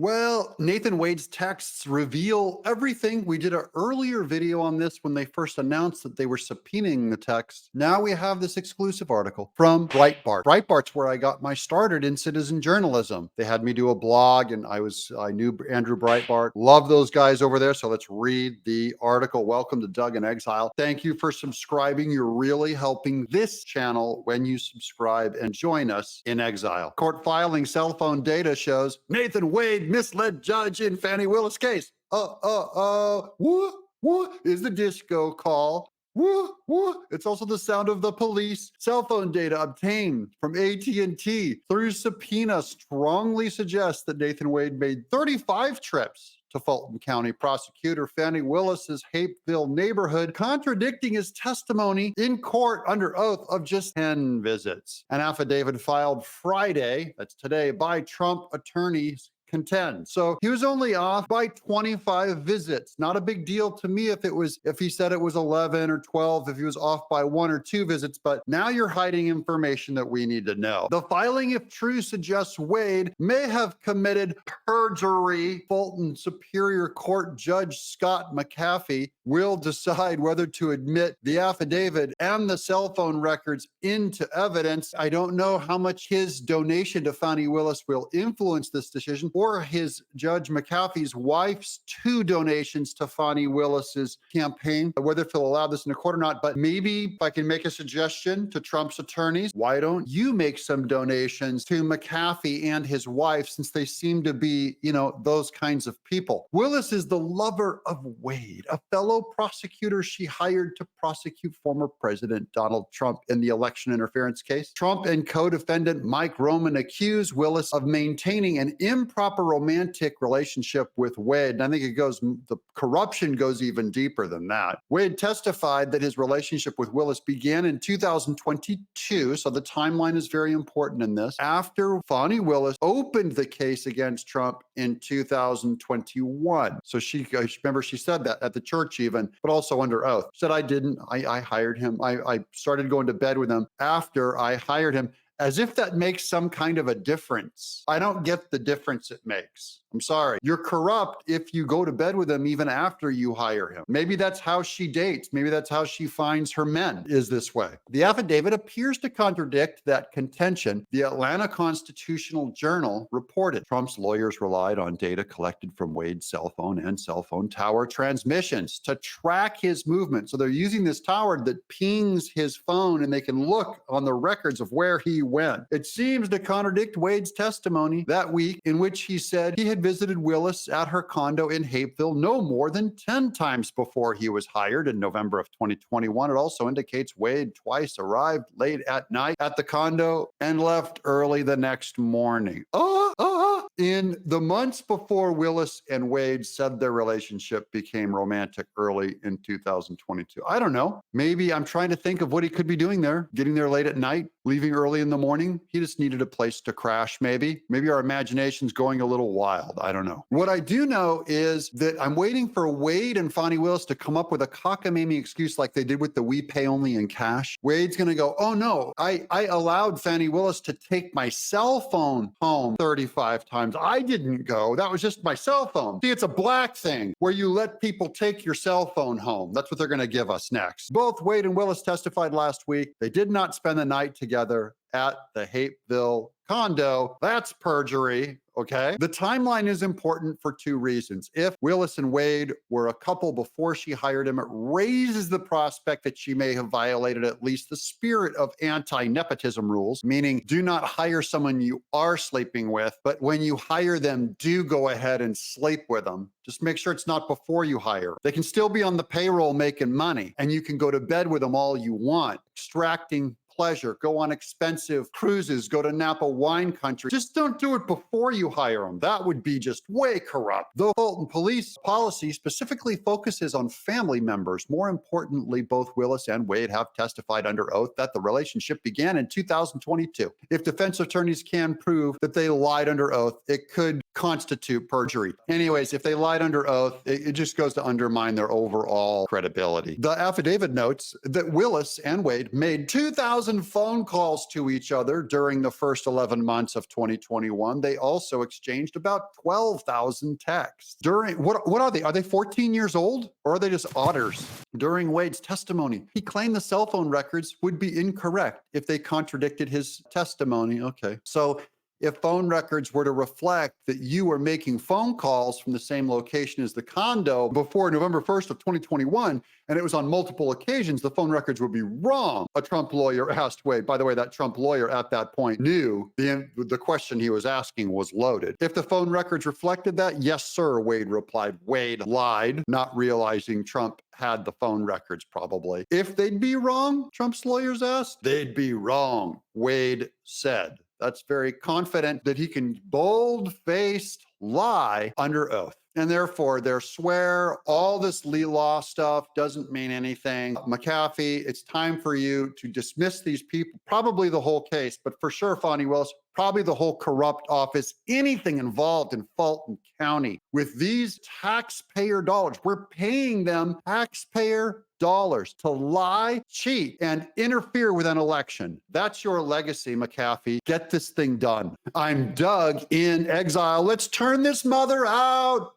Well, Nathan Wade's texts reveal everything. We did an earlier video on this when they first announced that they were subpoenaing the texts. Now we have this exclusive article from Breitbart. Breitbart's where I got my started in citizen journalism. They had me do a blog and I knew Andrew Breitbart. Love those guys over there. So let's read the article. Welcome to Doug in Exile. Thank you for subscribing. You're really helping this channel when you subscribe and join us in Exile. Court filing cell phone data shows Nathan Wade misled judge in Fani Willis case. What is the disco call? Woo. It's also the sound of the police. Cell phone data obtained from AT&T through subpoena strongly suggests that Nathan Wade made 35 trips to Fulton County prosecutor Fani Willis's Hapeville neighborhood, contradicting his testimony in court under oath of just 10 visits. An affidavit filed Friday, that's today, by Trump attorneys contend. So he was only off by 25 visits. Not a big deal to me if he said it was 11 or 12, if he was off by 1 or 2 visits, but now you're hiding information that we need to know. The filing, if true, suggests Wade may have committed perjury. Fulton Superior Court Judge Scott McAfee will decide whether to admit the affidavit and the cell phone records into evidence. I don't know how much his donation to Fani Willis will influence this decision, or his Judge McAfee's wife's 2 donations to Fani Willis's campaign, whether he'll allow this in the court or not. But maybe if I can make a suggestion to Trump's attorneys, why don't you make some donations to McAfee and his wife, since they seem to be, those kinds of people. Willis is the lover of Wade, a fellow prosecutor she hired to prosecute former President Donald Trump in the election interference case. Trump and co-defendant Mike Roman accuse Willis of maintaining an improper romantic relationship with Wade. And I think the corruption goes even deeper than that. Wade testified that his relationship with Willis began in 2022. So the timeline is very important in this. After Fani Willis opened the case against Trump in 2021. So she said that at the church even, but also under oath. Said, I didn't. I hired him. I started going to bed with him after I hired him. As if that makes some kind of a difference. I don't get the difference it makes. I'm sorry. You're corrupt if you go to bed with him even after you hire him. Maybe that's how she dates. Maybe that's how she finds her men, is this way. The affidavit appears to contradict that contention. The Atlanta Constitutional Journal reported Trump's lawyers relied on data collected from Wade's cell phone and cell phone tower transmissions to track his movement. So they're using this tower that pings his phone and they can look on the records of where he went. It seems to contradict Wade's testimony that week in which he said he had visited Willis at her condo in Hapeville no more than 10 times before he was hired in November of 2021. It also indicates Wade twice arrived late at night at the condo and left early the next morning. In the months before Willis and Wade said their relationship became romantic early in 2022. I don't know. Maybe I'm trying to think of what he could be doing there, getting there late at night, leaving early in the morning. He just needed a place to crash, maybe. Maybe our imagination's going a little wild. I don't know. What I do know is that I'm waiting for Wade and Fani Willis to come up with a cockamamie excuse like they did with the we pay only in cash. Wade's going to go, oh no, I allowed Fani Willis to take my cell phone home 35 times. I didn't go. That was just my cell phone. See, it's a black thing where you let people take your cell phone home. That's what they're going to give us next. Both Wade and Willis testified last week. They did not spend the night together at the Hapeville condo. That's perjury. Okay. The timeline is important for 2 reasons. If Willis and Wade were a couple before she hired him, it raises the prospect that she may have violated at least the spirit of anti-nepotism rules, meaning do not hire someone you are sleeping with, but when you hire them, do go ahead and sleep with them. Just make sure it's not before you hire. They can still be on the payroll making money, and you can go to bed with them all you want, extracting pleasure, go on expensive cruises, go to Napa wine country. Just don't do it before you hire them. That would be just way corrupt. The Fulton police policy specifically focuses on family members. More importantly, both Willis and Wade have testified under oath that the relationship began in 2022. If defense attorneys can prove that they lied under oath, it could constitute perjury. Anyways, if they lied under oath, it just goes to undermine their overall credibility. The affidavit notes that Willis and Wade made 2,000 dozen phone calls to each other during the first 11 months of 2021. They also exchanged about 12,000 texts. During what are they? Are they 14 years old or are they just otters? During Wade's testimony, he claimed the cell phone records would be incorrect if they contradicted his testimony. Okay. So if phone records were to reflect that you were making phone calls from the same location as the condo before November 1st of 2021, and it was on multiple occasions, the phone records would be wrong. A Trump lawyer asked Wade. By the way, that Trump lawyer at that point knew the question he was asking was loaded. If the phone records reflected that, yes, sir, Wade replied. Wade lied, not realizing Trump had the phone records probably. If they'd be wrong, Trump's lawyers asked, they'd be wrong, Wade said. That's very confident that he can bold-faced lie under oath. And therefore, their swear, all this law stuff doesn't mean anything. McAfee, it's time for you to dismiss these people, probably the whole case, but for sure, Fani Willis, probably the whole corrupt office, anything involved in Fulton County. With these taxpayer dollars, we're paying them taxpayer dollars to lie, cheat, and interfere with an election. That's your legacy, McAfee. Get this thing done. I'm Doug in Exile. Let's turn this mother out.